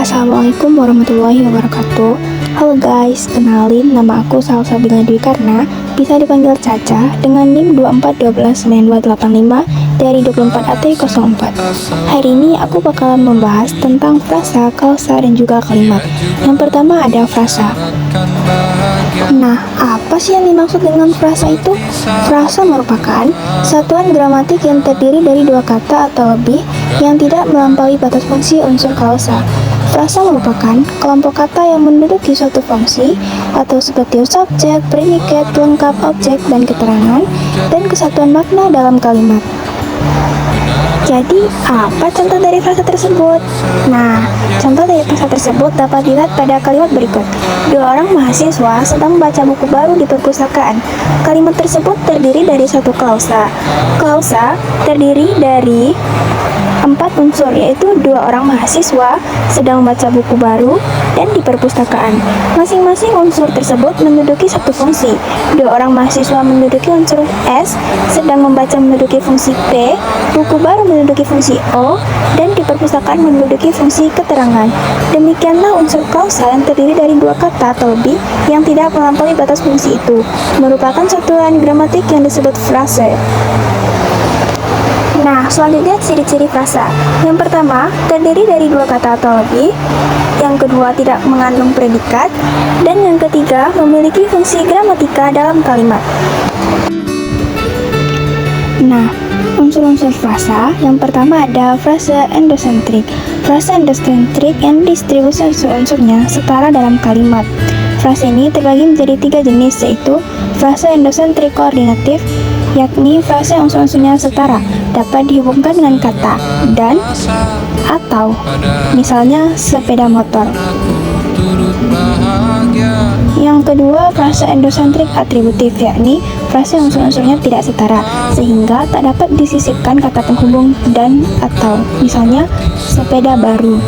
Assalamualaikum warahmatullahi wabarakatuh. Halo guys, kenalin nama aku Salsabila Dwi Karna, bisa dipanggil Caca dengan NIM 24129285 dari 24AT04. Hari ini aku bakalan membahas tentang frasa, klausa, dan juga kalimat. Yang pertama ada frasa. Nah, apa sih yang dimaksud dengan frasa itu? Frasa merupakan satuan gramatik yang terdiri dari dua kata atau lebih yang tidak melampaui batas fungsi unsur klausa. Frasa merupakan kelompok kata yang menduduki suatu fungsi atau seperti subjek, predikat, pelengkap, objek, dan keterangan, dan kesatuan makna dalam kalimat. Jadi, apa contoh dari frasa tersebut? Nah, contoh dari frasa tersebut dapat dilihat pada kalimat berikut. Dua orang mahasiswa sedang membaca buku baru di perpustakaan. Kalimat tersebut terdiri dari satu klausa. Klausa terdiri dari 4 unsur, yaitu dua orang mahasiswa sedang membaca buku baru dan di perpustakaan. Masing-masing unsur tersebut menduduki satu fungsi. Dua orang mahasiswa menduduki unsur S, sedang membaca menduduki fungsi P, buku baru menduduki fungsi O, dan di perpustakaan menduduki fungsi keterangan. Demikianlah unsur klausa yang terdiri dari dua kata atau lebih yang tidak melampaui batas fungsi itu, merupakan satuan gramatik yang disebut frase. Nah, selanjutnya ciri-ciri frasa. Yang pertama, terdiri dari dua kata atau lebih. Yang kedua, tidak mengandung predikat. Dan yang ketiga, memiliki fungsi gramatika dalam kalimat. Nah, unsur-unsur frasa, yang pertama ada frasa endosentrik. Frasa endosentrik yang distribusi unsur-unsurnya setara dalam kalimat. Frasa ini terbagi menjadi 3 jenis, yaitu frasa endosentrik koordinatif, yakni frasa yang unsur-unsurnya setara, dapat dihubungkan dengan kata dan atau, misalnya sepeda motor. Yang kedua, frasa endosentrik atributif, yakni frasa yang unsur-unsurnya tidak setara, sehingga tak dapat disisipkan kata penghubung dan atau, misalnya sepeda baru.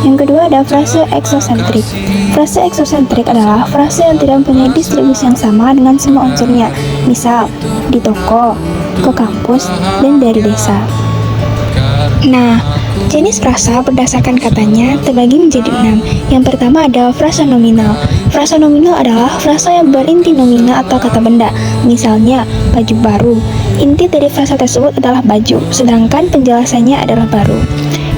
Yang kedua ada frasa eksosentrik. Frasa eksosentrik adalah frasa yang tidak mempunyai distribusi yang sama dengan semua unsurnya, misal di toko, ke kampus, dan dari desa. Nah, jenis frasa berdasarkan katanya terbagi menjadi 6. Yang pertama ada frasa nominal. Frasa nominal adalah frasa yang berinti nominal atau kata benda, misalnya baju baru. Inti dari frasa tersebut adalah baju, sedangkan penjelasannya adalah baru.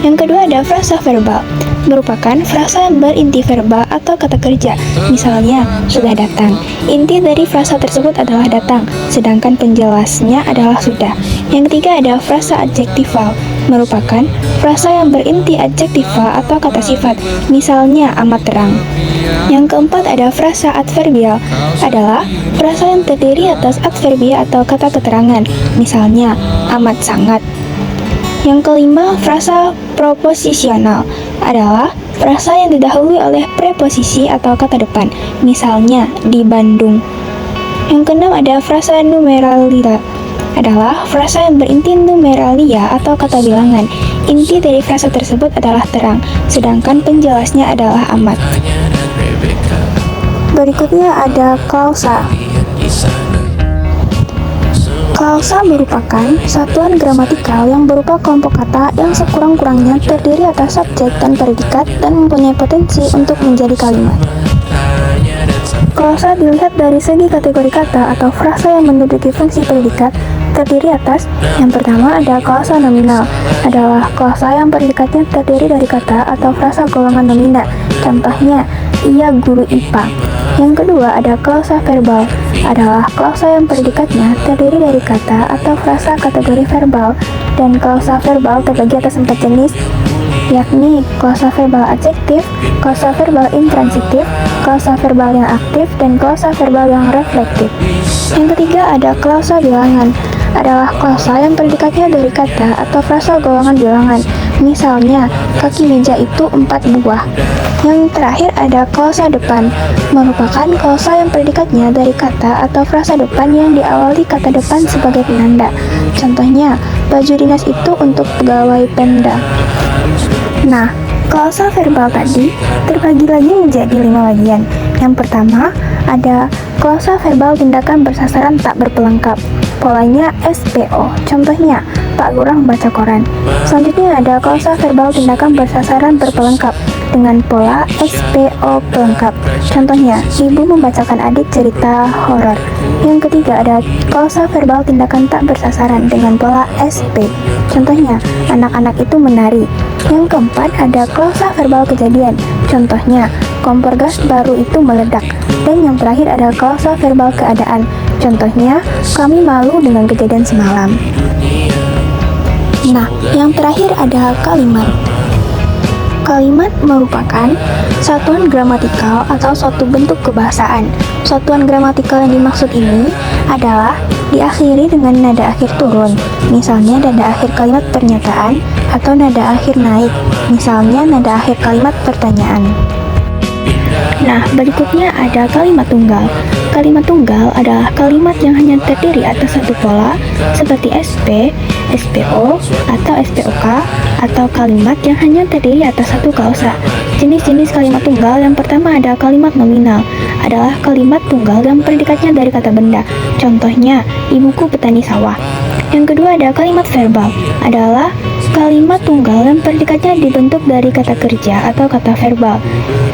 Yang kedua ada frasa verbal, merupakan frasa yang berinti verbal atau kata kerja, misalnya sudah datang. Inti dari frasa tersebut adalah datang, sedangkan penjelasnya adalah sudah. Yang ketiga ada frasa adjektifal, merupakan frasa yang berinti adjektifal atau kata sifat, misalnya amat terang. Yang keempat ada frasa adverbial, adalah frasa yang terdiri atas adverbia atau kata keterangan, misalnya amat sangat. Yang kelima, frasa proposisional adalah frasa yang didahului oleh preposisi atau kata depan, misalnya di Bandung. Yang keenam ada frasa numeralia, adalah frasa yang berinti numeralia atau kata bilangan. Inti dari frasa tersebut adalah terang, sedangkan penjelasnya adalah amat. Berikutnya ada klausa. Klausa merupakan satuan gramatikal yang berupa kelompok kata yang sekurang-kurangnya terdiri atas subjek dan predikat dan mempunyai potensi untuk menjadi kalimat. Klausa dilihat dari segi kategori kata atau frasa yang menduduki fungsi predikat terdiri atas yang pertama ada klausa nominal, adalah klausa yang predikatnya terdiri dari kata atau frasa golongan nomina, contohnya ia guru IPA. Yang kedua ada klausa verbal, adalah klausa yang predikatnya terdiri dari kata atau frasa kategori verbal, dan klausa verbal terbagi atas 4 jenis, yakni klausa verbal adjektif, klausa verbal intransitif, klausa verbal yang aktif, dan klausa verbal yang reflektif. Yang ketiga ada klausa bilangan, adalah klausa yang predikatnya dari kata atau frasa golongan bilangan, misalnya kaki meja itu 4 buah. Yang terakhir ada klausa depan, merupakan klausa yang predikatnya dari kata atau frasa depan yang diawali kata depan sebagai penanda, contohnya baju dinas itu untuk pegawai Pemda. Nah, klausa verbal tadi terbagi lagi menjadi 5 bagian. Yang pertama ada klausa verbal tindakan bersasaran tak berpelengkap, polanya SPO, contohnya tak lurah membaca koran. Selanjutnya ada klausa verbal tindakan bersasaran berpelengkap dengan pola SPO pelengkap. Contohnya, ibu membacakan adik cerita horor. Yang ketiga ada klausa verbal tindakan tak bersasaran dengan pola SP. Contohnya, anak-anak itu menari. Yang keempat ada klausa verbal kejadian. Contohnya, kompor gas baru itu meledak. Dan yang terakhir ada klausa verbal keadaan. Contohnya, kami malu dengan kejadian semalam. Nah, yang terakhir ada kalimat. Kalimat merupakan satuan gramatikal atau suatu bentuk kebahasaan. Satuan gramatikal yang dimaksud ini adalah diakhiri dengan nada akhir turun, misalnya nada akhir kalimat pernyataan, atau nada akhir naik, misalnya nada akhir kalimat pertanyaan. Nah, berikutnya ada kalimat tunggal. Kalimat tunggal adalah kalimat yang hanya terdiri atas satu pola, seperti SP, SPO, atau SPOK, atau kalimat yang hanya terdiri atas satu klausa. Jenis-jenis kalimat tunggal yang pertama ada kalimat nominal, adalah kalimat tunggal yang predikatnya dari kata benda. Contohnya, ibuku petani sawah. Yang kedua ada kalimat verbal, adalah kalimat tunggal yang predikatnya dibentuk dari kata kerja atau kata verbal.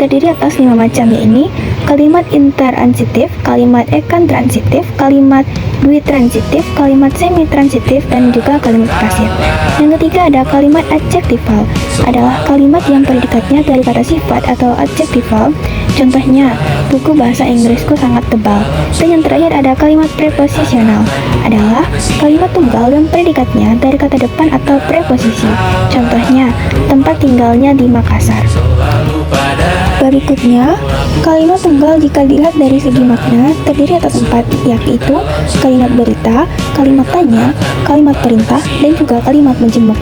Terdiri atas 5 macam, yaitu kalimat intransitif, kalimat ekantransitif, kalimat dwitransitif, kalimat semitransitif, dan juga kalimat pasif. Yang ketiga ada kalimat adjektifal, adalah kalimat yang predikatnya dari kata sifat atau adjektifal. Contohnya, buku bahasa Inggrisku sangat tebal. Dan yang terakhir ada kalimat preposisional, adalah kalimat tunggal yang predikatnya dari kata depan atau preposisi. Contohnya, tempat tinggalnya di Makassar. Berikutnya, kalimat tunggal jika dilihat dari segi makna terdiri atas 4, yaitu kalimat berita, kalimat tanya, kalimat perintah, dan juga kalimat menjemuk.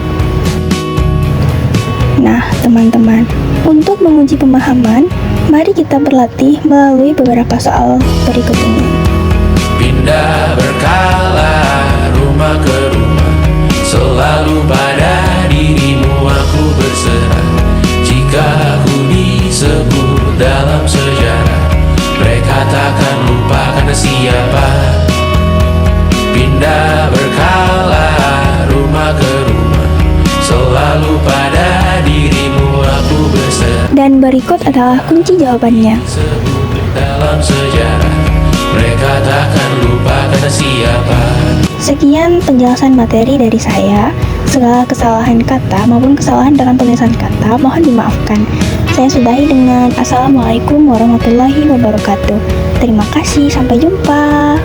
Nah, teman-teman, untuk menguji pemahaman, mari kita berlatih melalui beberapa soal berikut ini. Pindah berkala rumah ke rumah, selalu pada dirimu aku berserah. Jika aku disebut dalam sejarah, mereka takkan lupa karena siapa. Pindah berkala rumah ke rumah, selalu pada dirimu aku berserah. Dan berikut adalah kunci jawabannya. Dalam sejarah, mereka takkan lupa karena siapa. Sekian penjelasan materi dari saya. Segala kesalahan kata maupun kesalahan dalam penulisan kata mohon dimaafkan. Saya sudahi dengan Assalamualaikum warahmatullahi wabarakatuh. Terima kasih, sampai jumpa.